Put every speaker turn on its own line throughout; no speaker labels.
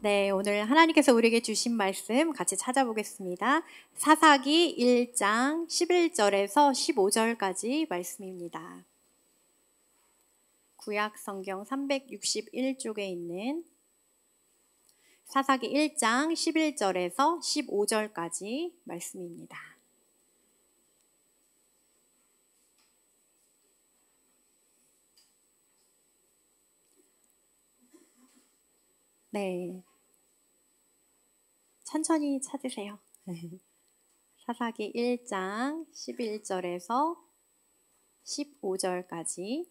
네, 오늘 하나님께서 우리에게 주신 말씀 같이 찾아보겠습니다. 사사기 1장 11절에서 15절까지 말씀입니다. 구약 성경 361쪽에 있는 사사기 1장 11절에서 15절까지 말씀입니다. 네. 천천히 찾으세요. 사사기 1장 11절에서 15절까지.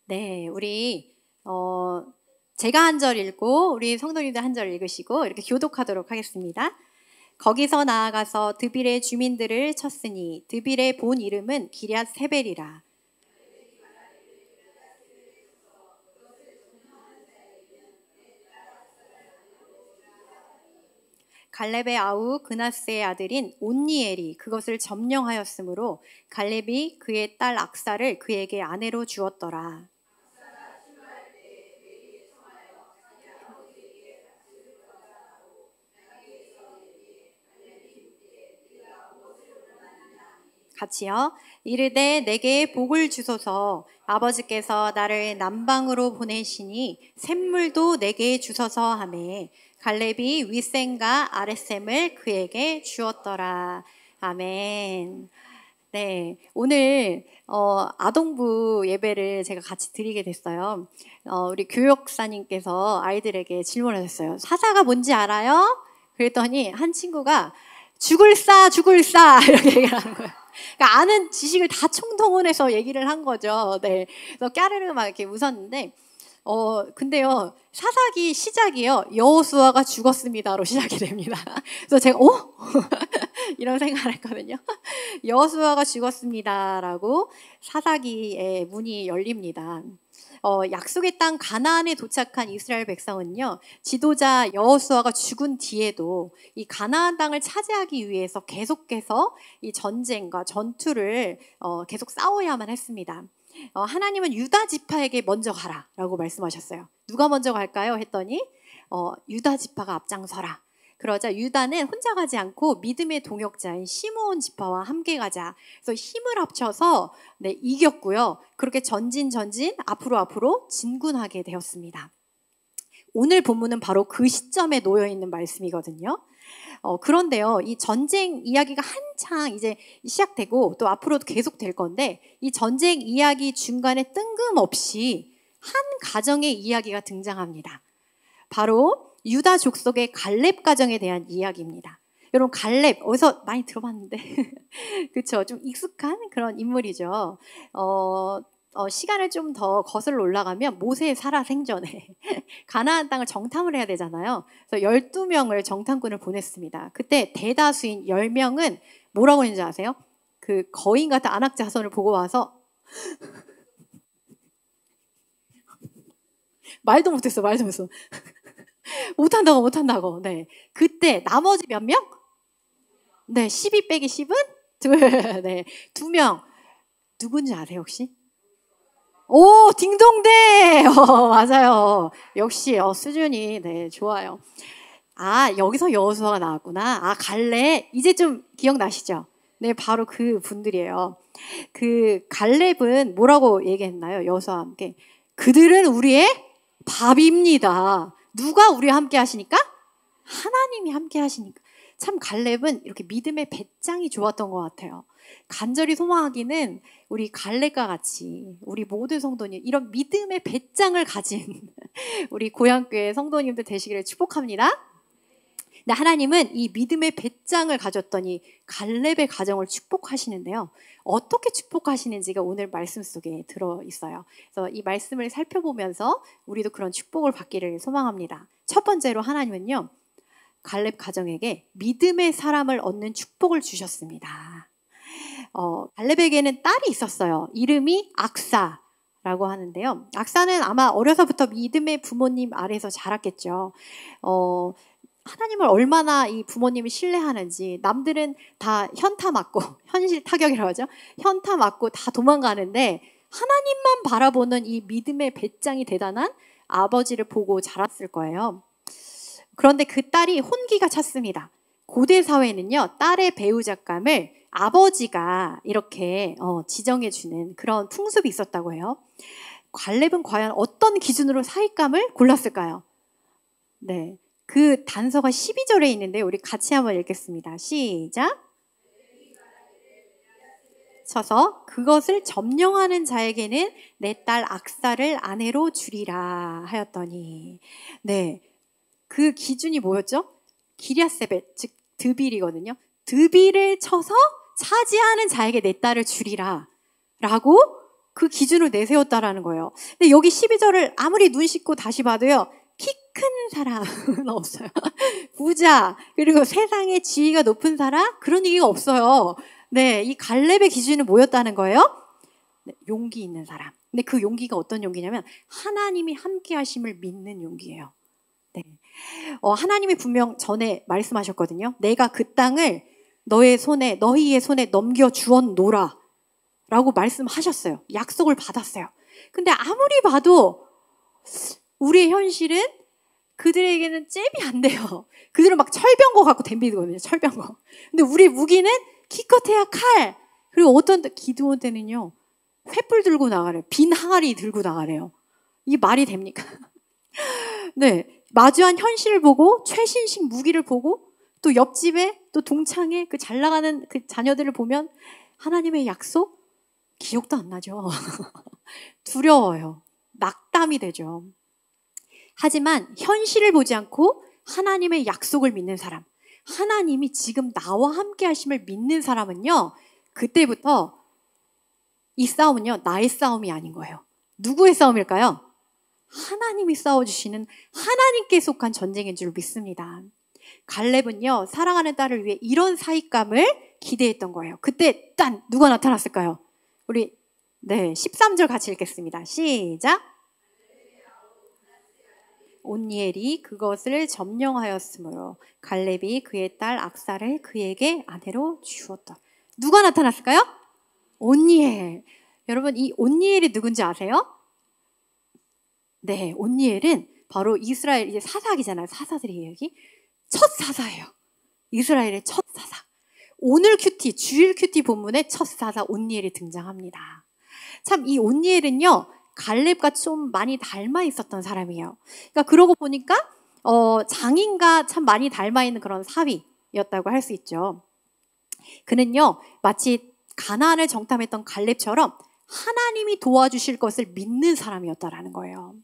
네, 우리 제가 한 절 읽고 우리 성도님들 한 절 읽으시고 이렇게 교독하도록 하겠습니다. 거기서 나아가서 드빌의 주민들을 쳤으니 드빌의 본 이름은 기럇 세벨이라. 갈렙의 아우 그나스의 아들인 온니엘이 그것을 점령하였으므로 갈렙이 그의 딸 악사를 그에게 아내로 주었더라. 같이요. 이르되 내게 복을 주소서. 아버지께서 나를 남방으로 보내시니 샘물도 내게 주소서 하매 갈렙이 윗샘과 아랫샘을 그에게 주었더라. 아멘. 네, 오늘 아동부 예배를 제가 같이 드리게 됐어요. 우리 교역사님께서 아이들에게 질문을 하셨어요. 사사가 뭔지 알아요? 그랬더니 한 친구가 죽을 싸 이렇게 얘기를 하는 거예요. 그러니까 아는 지식을 다 총동원해서 얘기를 한 거죠. 네, 그래서 까르르 막 이렇게 웃었는데, 근데요, 사사기 시작이요, 여호수아가 죽었습니다로 시작이 됩니다. 그래서 제가, 이런 생각을 했거든요. 여호수아가 죽었습니다라고 사사기의 문이 열립니다. 약속의 땅 가나안에 도착한 이스라엘 백성은요, 지도자 여호수아가 죽은 뒤에도 이 가나안 땅을 차지하기 위해서 계속해서 이 전쟁과 전투를 계속 싸워야만 했습니다. 하나님은 유다 지파에게 먼저 가라라고 말씀하셨어요. 누가 먼저 갈까요? 했더니 유다 지파가 앞장서라. 그러자 유다는 혼자 가지 않고 믿음의 동역자인 시므온 지파와 함께 가자. 그래서 힘을 합쳐서 이겼고요. 그렇게 전진 앞으로 진군하게 되었습니다. 오늘 본문은 바로 그 시점에 놓여 있는 말씀이거든요. 그런데요, 이 전쟁 이야기가 한창 이제 시작되고 또 앞으로도 계속 될 건데, 이 전쟁 이야기 중간에 뜬금없이 한 가정의 이야기가 등장합니다. 바로 유다 족속의 갈렙 가정에 대한 이야기입니다. 여러분, 갈렙 어디서 많이 들어봤는데 그렇죠? 좀 익숙한 그런 인물이죠. 시간을 좀 더 거슬러 올라가면 모세 살아 생전에 가나안 땅을 정탐을 해야 되잖아요. 그래서 12명을 정탐꾼을 보냈습니다. 그때 대다수인 10명은 뭐라고 했는지 아세요? 그 거인 같은 안악 자손을 보고 와서 말도 못했어. 못한다고. 네. 그때 나머지 몇 명? 네, 12 빼기 10은? 네, 2명. 누군지 아세요, 혹시? 오, 딩동대! 맞아요. 역시, 수준이, 네, 좋아요. 아, 여기서 여호수아가 나왔구나. 갈렙. 이제 좀 기억나시죠? 네, 바로 그 분들이에요. 그 갈렙은 뭐라고 얘기했나요? 여호수아와 함께. 그들은 우리의 밥입니다. 누가 우리와 함께 하시니까? 하나님이 함께 하시니까. 참 갈렙은 이렇게 믿음의 배짱이 좋았던 것 같아요. 간절히 소망하기는 우리 갈렙과 같이 우리 모든 성도님 이런 믿음의 배짱을 가진 우리 고향교회 성도님들 되시기를 축복합니다. 근데 하나님은 이 믿음의 배짱을 가졌더니 갈렙의 가정을 축복하시는데요. 어떻게 축복하시는지가 오늘 말씀 속에 들어있어요. 그래서 이 말씀을 살펴보면서 우리도 그런 축복을 받기를 소망합니다. 첫 번째로 하나님은요, 갈렙 가정에게 믿음의 사람을 얻는 축복을 주셨습니다. 갈렙에게는 딸이 있었어요. 이름이 악사라고 하는데요. 악사는 아마 어려서부터 믿음의 부모님 아래에서 자랐겠죠. 하나님을 얼마나 이 부모님이 신뢰하는지. 남들은 다 현타 맞고, 현실 타격이라고 하죠. 현타 맞고 다 도망가는데 하나님만 바라보는 이 믿음의 배짱이 대단한 아버지를 보고 자랐을 거예요. 그런데 그 딸이 혼기가 찼습니다. 고대 사회는요, 딸의 배우잣감을 아버지가 이렇게 지정해주는 그런 풍습이 있었다고 해요. 갈렙은 과연 어떤 기준으로 사윗감을 골랐을까요? 네, 그 단서가 12절에 있는데 우리 같이 한번 읽겠습니다. 시작. 쳐서 그것을 점령하는 자에게는 내 딸 악사를 아내로 주리라 하였더니. 네, 그 기준이 뭐였죠? 기랴세벳, 즉 드빌이거든요. 드빌을 쳐서 차지하는 자에게 내 딸을 주리라 라고 그 기준을 내세웠다라는 거예요. 근데 여기 12절을 아무리 눈 씻고 다시 봐도요, 키 큰 사람은 없어요. 부자, 그리고 세상에 지위가 높은 사람, 그런 얘기가 없어요. 네, 이 갈렙의 기준은 뭐였다는 거예요? 네, 용기 있는 사람. 근데 그 용기가 어떤 용기냐면 하나님이 함께 하심을 믿는 용기예요. 네. 하나님이 분명 전에 말씀하셨거든요. 내가 그 땅을 너희의 손에 넘겨 주었노라 라고 말씀하셨어요. 약속을 받았어요. 근데 아무리 봐도 우리의 현실은 그들에게는 잽이 안 돼요. 그들은 막 철병거 갖고 덤비거든요. 철병거. 근데 우리 무기는 기껏해야 칼. 그리고 어떤 기드온 때는요, 횃불 들고 나가래요. 빈 항아리 들고 나가래요. 이게 말이 됩니까? 네, 마주한 현실을 보고 최신식 무기를 보고 또 옆집에 또 동창에 그 잘 나가는 그 자녀들을 보면 하나님의 약속 기억도 안 나죠. 두려워요. 낙담이 되죠. 하지만 현실을 보지 않고 하나님의 약속을 믿는 사람, 하나님이 지금 나와 함께 하심을 믿는 사람은요, 그때부터 이 싸움은요, 나의 싸움이 아닌 거예요. 누구의 싸움일까요? 하나님이 싸워주시는 하나님께 속한 전쟁인 줄 믿습니다. 갈렙은요, 사랑하는 딸을 위해 이런 사윗감을 기대했던 거예요. 그때 딴 누가 나타났을까요? 우리 13절 같이 읽겠습니다. 시작. 온니엘이 그것을 점령하였으므로 갈렙이 그의 딸 악사를 그에게 아내로 주었다. 누가 나타났을까요? 온니엘. 여러분, 이 온니엘이 누군지 아세요? 네, 온니엘은 바로 이스라엘 이제 사사기잖아요. 사사들의 이야기. 첫 사사예요. 이스라엘의 첫 사사. 오늘 큐티, 주일 큐티 본문에 첫 사사 온니엘이 등장합니다. 참 이 온니엘은요, 갈렙과 좀 많이 닮아 있었던 사람이에요. 그러니까 그러고 보니까 장인과 참 많이 닮아 있는 그런 사위였다고 할 수 있죠. 그는요, 마치 가나안을 정탐했던 갈렙처럼 하나님이 도와주실 것을 믿는 사람이었다라는 거예요.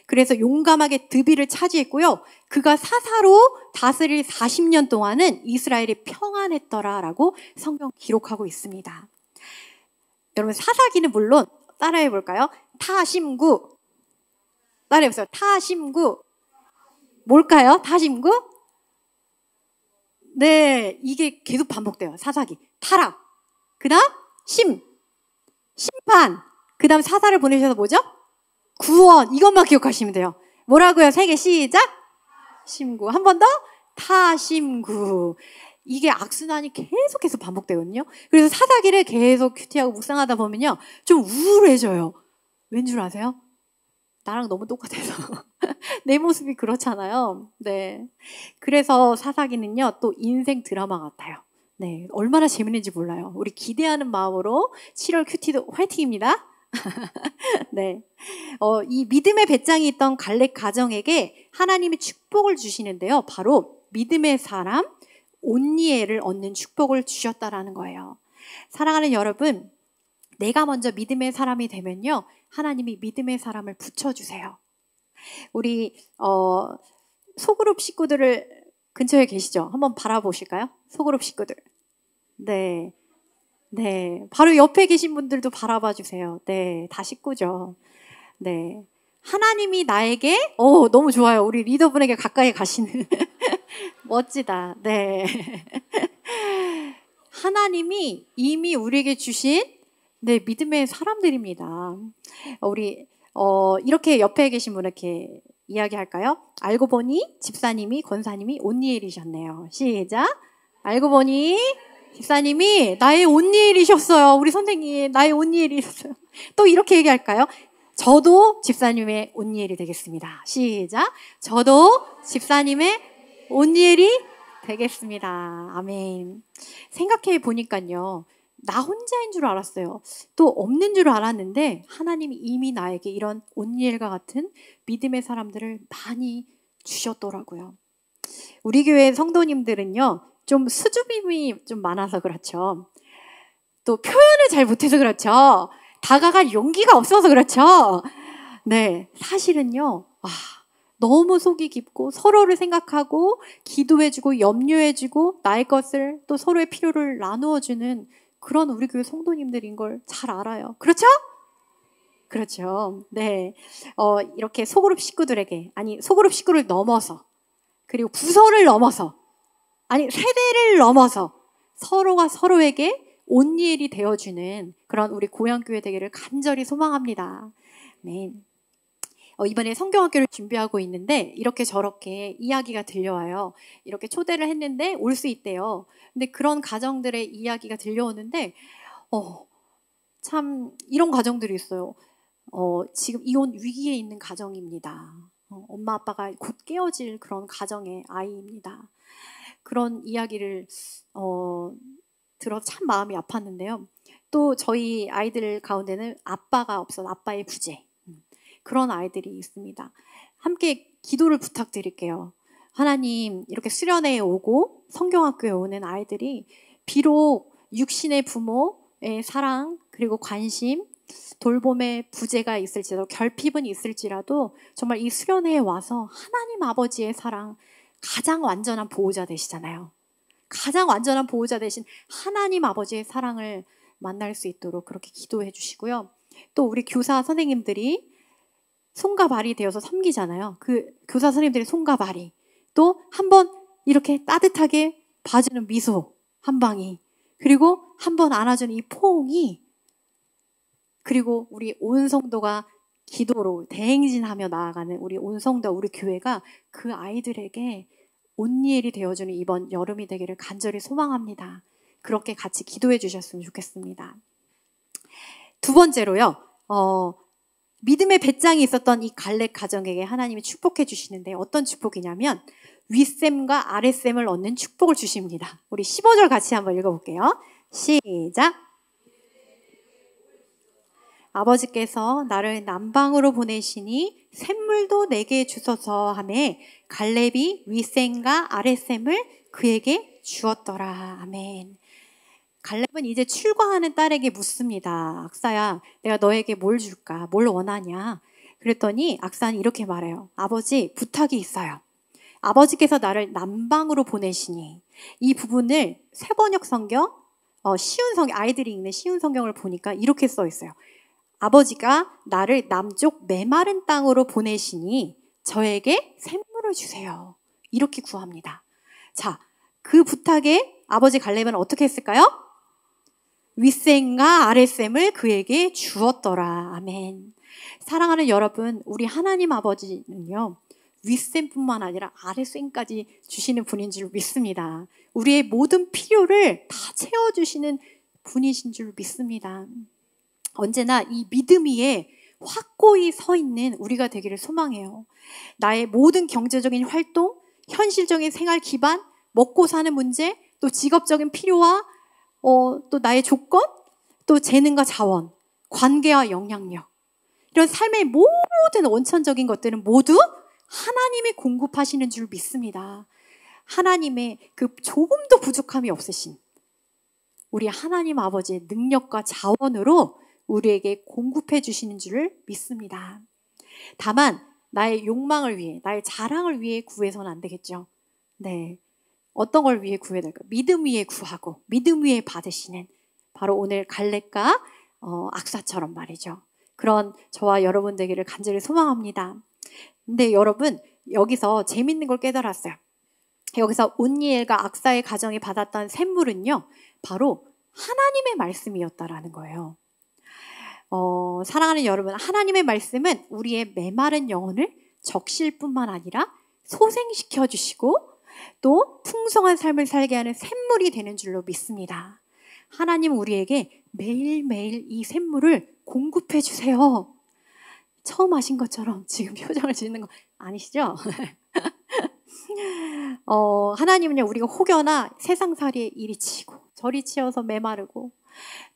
그래서 용감하게 드빌을 차지했고요. 그가 사사로 다스릴 40년 동안은 이스라엘이 평안했더라라고 성경 기록하고 있습니다. 여러분, 사사기는 물론 따라해 볼까요? 타심구. 따라해 보세요. 타심구. 뭘까요? 타심구? 네, 이게 계속 반복돼요. 사사기. 타락. 그다음 심판. 그다음 사사를 보내셔서 뭐죠? 구원. 이것만 기억하시면 돼요. 뭐라고요? 3개 시작. 심구. 한 번 더. 타심구. 이게 악순환이 계속해서 반복되거든요. 그래서 사사기를 계속 큐티하고 묵상하다 보면요, 좀 우울해져요. 왠 줄 아세요? 나랑 너무 똑같아서. 내 모습이 그렇잖아요. 네. 그래서 사사기는요, 또 인생 드라마 같아요. 네. 얼마나 재밌는지 몰라요. 우리 기대하는 마음으로 7월 큐티도 화이팅입니다. 네. 이 믿음의 배짱이 있던 갈렙 가정에게 하나님이 축복을 주시는데요. 바로 믿음의 사람, 온니엘을 얻는 축복을 주셨다라는 거예요. 사랑하는 여러분, 내가 먼저 믿음의 사람이 되면요, 하나님이 믿음의 사람을 붙여주세요. 우리 소그룹 식구들을 근처에 계시죠? 한번 바라보실까요? 소그룹 식구들. 네, 네, 바로 옆에 계신 분들도 바라봐 주세요. 네, 다 식구죠. 네, 하나님이 나에게 너무 좋아요. 우리 리더분에게 가까이 가시는 멋지다. 네. 하나님이 이미 우리에게 주신 믿음의 사람들입니다. 우리 이렇게 옆에 계신 분 이렇게 이야기할까요? 알고 보니 집사님이 권사님이 온니엘이셨네요. 시작. 알고 보니 집사님이 나의 온니엘이셨어요. 우리 선생님 나의 온니엘이셨어요. 또 이렇게 얘기할까요? 저도 집사님의 온니엘이 되겠습니다. 시작. 저도 집사님의 온니엘이 되겠습니다. 아멘. 생각해 보니까요. 나 혼자인 줄 알았어요. 또 없는 줄 알았는데 하나님이 이미 나에게 이런 온니엘과 같은 믿음의 사람들을 많이 주셨더라고요. 우리 교회 성도님들은요. 좀 수줍음이 좀 많아서 그렇죠. 또 표현을 잘 못해서 그렇죠. 다가갈 용기가 없어서 그렇죠. 네, 사실은요. 너무 속이 깊고 서로를 생각하고 기도해주고 염려해주고 나의 것을 또 서로의 필요를 나누어주는 그런 우리 교회 성도님들인 걸 잘 알아요. 그렇죠? 그렇죠. 네. 이렇게 소그룹 식구들에게, 아니, 소그룹 식구를 넘어서, 그리고 부서를 넘어서, 아니, 세대를 넘어서 서로가 서로에게 온니엘이 되어주는 그런 우리 고향교회 되기를 간절히 소망합니다. 네. 이번에 성경학교를 준비하고 있는데 이렇게 저렇게 이야기가 들려와요. 이렇게 초대를 했는데 올 수 있대요. 근데 그런 가정들의 이야기가 들려오는데 참 이런 가정들이 있어요. 지금 이혼 위기에 있는 가정입니다. 엄마 아빠가 곧 깨어질 그런 가정의 아이입니다. 그런 이야기를 들어서 참 마음이 아팠는데요. 또 저희 아이들 가운데는 아빠가 없어서 아빠의 부재 그런 아이들이 있습니다. 함께 기도를 부탁드릴게요. 하나님, 이렇게 수련회에 오고 성경학교에 오는 아이들이 비록 육신의 부모의 사랑 그리고 관심, 돌봄의 부재가 있을지라도 결핍은 있을지라도 정말 이 수련회에 와서 하나님 아버지의 사랑, 가장 완전한 보호자 되시잖아요. 가장 완전한 보호자 되신 하나님 아버지의 사랑을 만날 수 있도록 그렇게 기도해 주시고요. 또 우리 교사 선생님들이 손과 발이 되어서 섬기잖아요. 그 교사 선생님들의 손과 발이 또 한번 이렇게 따뜻하게 봐주는 미소 한 방이 그리고 한번 안아주는 이 포옹이 그리고 우리 온 성도가 기도로 대행진하며 나아가는 우리 온 성도 우리 교회가 그 아이들에게 온니엘이 되어주는 이번 여름이 되기를 간절히 소망합니다. 그렇게 같이 기도해 주셨으면 좋겠습니다. 두 번째로요. 믿음의 배짱이 있었던 이 갈렙 가정에게 하나님이 축복해 주시는데 어떤 축복이냐면 윗셈과 아랫셈을 얻는 축복을 주십니다. 우리 15절 같이 한번 읽어볼게요. 시작. 아버지께서 나를 남방으로 보내시니 샘물도 내게 주소서 하매 갈렙이 윗셈과 아랫셈을 그에게 주었더라. 아멘. 갈렙은 이제 출가하는 딸에게 묻습니다. 악사야, 내가 너에게 뭘 줄까? 뭘 원하냐? 그랬더니 악사는 이렇게 말해요. 아버지, 부탁이 있어요. 아버지께서 나를 남방으로 보내시니 이 부분을 새번역 성경, 쉬운 성경, 아이들이 읽는 쉬운 성경을 보니까 이렇게 써 있어요. 아버지가 나를 남쪽 메마른 땅으로 보내시니 저에게 샘물을 주세요. 이렇게 구합니다. 자, 그 부탁에 아버지 갈렙은 어떻게 했을까요? 윗셈과 아랫셈을 그에게 주었더라. 아멘. 사랑하는 여러분, 우리 하나님 아버지는요. 윗셈뿐만 아니라 아랫셈까지 주시는 분인 줄 믿습니다. 우리의 모든 필요를 다 채워주시는 분이신 줄 믿습니다. 언제나 이 믿음 위에 확고히 서 있는 우리가 되기를 소망해요. 나의 모든 경제적인 활동, 현실적인 생활 기반, 먹고 사는 문제, 또 직업적인 필요와 또 나의 조건, 또 재능과 자원, 관계와 영향력 이런 삶의 모든 원천적인 것들은 모두 하나님이 공급하시는 줄 믿습니다. 하나님의 그 조금도 부족함이 없으신 우리 하나님 아버지의 능력과 자원으로 우리에게 공급해 주시는 줄을 믿습니다. 다만 나의 욕망을 위해, 나의 자랑을 위해 구해서는 안 되겠죠. 네, 어떤 걸 위해 구해야 될까요? 믿음 위에 구하고 믿음 위에 받으시는 바로 오늘 갈렙과 악사처럼 말이죠. 그런 저와 여러분 되기를 간절히 소망합니다. 근데 여러분 여기서 재밌는 걸 깨달았어요. 여기서 온니엘과 악사의 가정이 받았던 샘물은요. 바로 하나님의 말씀이었다라는 거예요. 사랑하는 여러분, 하나님의 말씀은 우리의 메마른 영혼을 적실뿐만 아니라 소생시켜 주시고 또 풍성한 삶을 살게 하는 샘물이 되는 줄로 믿습니다. 하나님 우리에게 매일매일 이 샘물을 공급해 주세요. 처음 하신 것처럼 지금 표정을 짓는 거 아니시죠? 하나님은요, 우리가 혹여나 세상살이에 이리 치고 저리 치여서 메마르고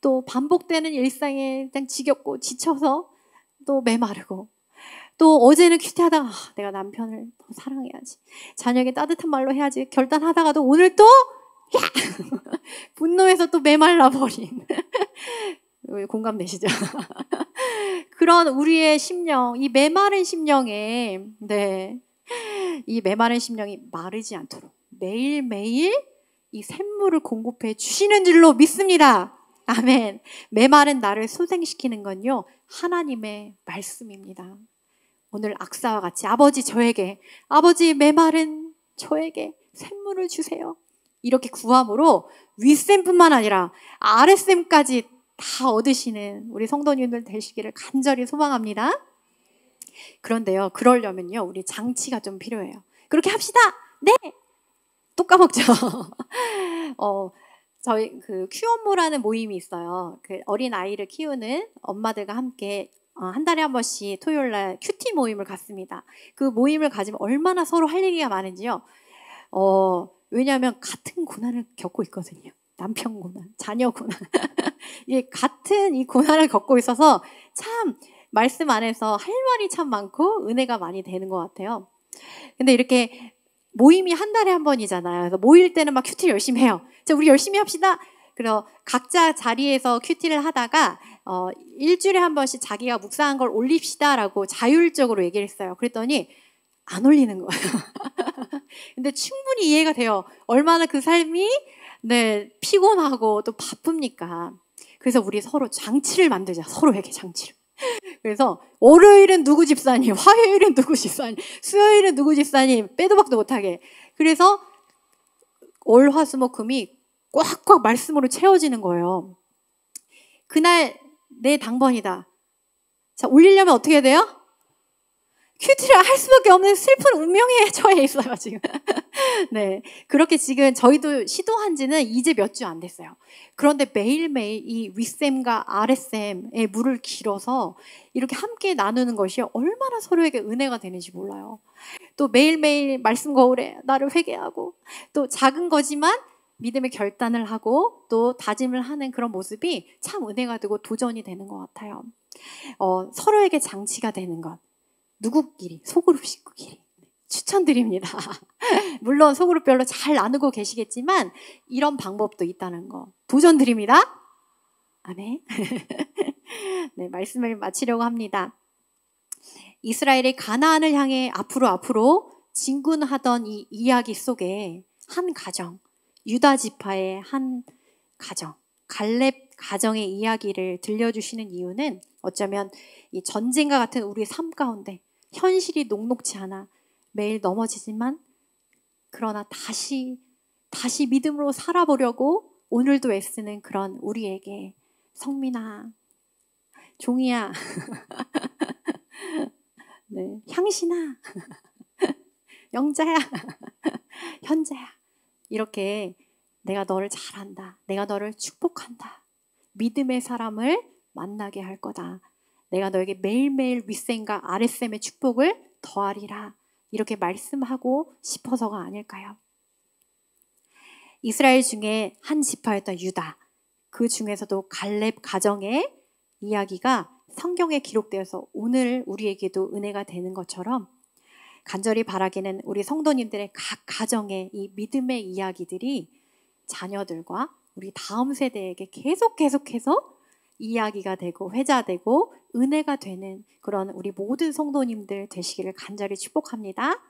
또 반복되는 일상에 그냥 지겹고 지쳐서 또 메마르고 또 어제는 큐티하다가 내가 남편을 더 사랑해야지, 자녀에게 따뜻한 말로 해야지 결단하다가도 오늘 또 분노해서 또 메말라버린 공감되시죠? 그런 우리의 심령, 이 메마른 심령에 이 메마른 심령이 마르지 않도록 매일매일 이 샘물을 공급해 주시는 줄로 믿습니다. 아멘. 메마른 나를 소생시키는 건요, 하나님의 말씀입니다. 오늘 악사와 같이 아버지 메마른 저에게 샘물을 주세요, 이렇게 구함으로 윗샘뿐만 아니라 아랫샘까지 다 얻으시는 우리 성도님들 되시기를 간절히 소망합니다. 그런데요, 그러려면요, 우리 장치가 좀 필요해요. 그렇게 합시다. 네. 또 까먹죠. 저희 큐엄모라는 모임이 있어요. 어린 아이를 키우는 엄마들과 함께 한 달에 한 번씩 토요일 날 큐티 모임을 갖습니다. 그 모임을 가지면 얼마나 서로 할 얘기가 많은지요. 왜냐하면 같은 고난을 겪고 있거든요. 남편 고난, 자녀 고난. 이게 같은 이 고난을 겪고 있어서 참 말씀 안에서 할 말이 참 많고 은혜가 많이 되는 것 같아요. 근데 이렇게 모임이 한 달에 한 번이잖아요. 그래서 모일 때는 막 큐티를 열심히 해요. 자, 우리 열심히 합시다. 그래서 각자 자리에서 큐티를 하다가 일주일에 한 번씩 자기가 묵상한 걸 올립시다라고 자율적으로 얘기를 했어요. 그랬더니 안 올리는 거예요. 근데 충분히 이해가 돼요. 얼마나 그 삶이 피곤하고 또 바쁩니까? 그래서 우리 서로 장치를 만들자. 서로에게 장치를. 그래서 월요일은 누구 집사님, 화요일은 누구 집사님, 수요일은 누구 집사님, 빼도 박도 못하게. 그래서 월, 화, 수, 목, 금이 꽉꽉 말씀으로 채워지는 거예요. 그날 내 당번이다. 자, 올리려면 어떻게 해야 돼요? 큐티를 할 수밖에 없는 슬픈 운명에 처해 있어요, 지금. 네. 그렇게 지금 저희도 시도한 지는 이제 몇 주 안 됐어요. 그런데 매일매일 이 윗샘과 아랫샘의 물을 길어서 이렇게 함께 나누는 것이 얼마나 서로에게 은혜가 되는지 몰라요. 또 매일매일 말씀 거울에 나를 회개하고 또 작은 거지만 믿음의 결단을 하고 또 다짐을 하는 그런 모습이 참 은혜가 되고 도전이 되는 것 같아요. 서로에게 장치가 되는 것. 누구끼리, 소그룹 식구끼리 추천드립니다. 물론 소그룹별로 잘 나누고 계시겠지만 이런 방법도 있다는 거 도전드립니다. 아멘. 네, 말씀을 마치려고 합니다. 이스라엘이 가나안을 향해 앞으로 진군하던 이 이야기 속에 한 가정, 유다 지파의 한 가정, 갈렙 가정의 이야기를 들려주시는 이유는 어쩌면 이 전쟁과 같은 우리 삶 가운데 현실이 녹록지 않아 매일 넘어지지만 그러나 다시 믿음으로 살아보려고 오늘도 애쓰는 그런 우리에게 성민아, 종이야, 네, 향신아, 영자야, 현자야, 이렇게 내가 너를 잘한다, 내가 너를 축복한다, 믿음의 사람을 만나게 할 거다, 내가 너에게 매일매일 윗샘과 아랫샘의 축복을 더하리라, 이렇게 말씀하고 싶어서가 아닐까요? 이스라엘 중에 한 지파였던 유다, 그 중에서도 갈렙 가정의 이야기가 성경에 기록되어서 오늘 우리에게도 은혜가 되는 것처럼 간절히 바라기는 우리 성도님들의 각 가정의 이 믿음의 이야기들이 자녀들과 우리 다음 세대에게 계속해서 이야기가 되고 회자되고 은혜가 되는 그런 우리 모든 성도님들 되시기를 간절히 축복합니다.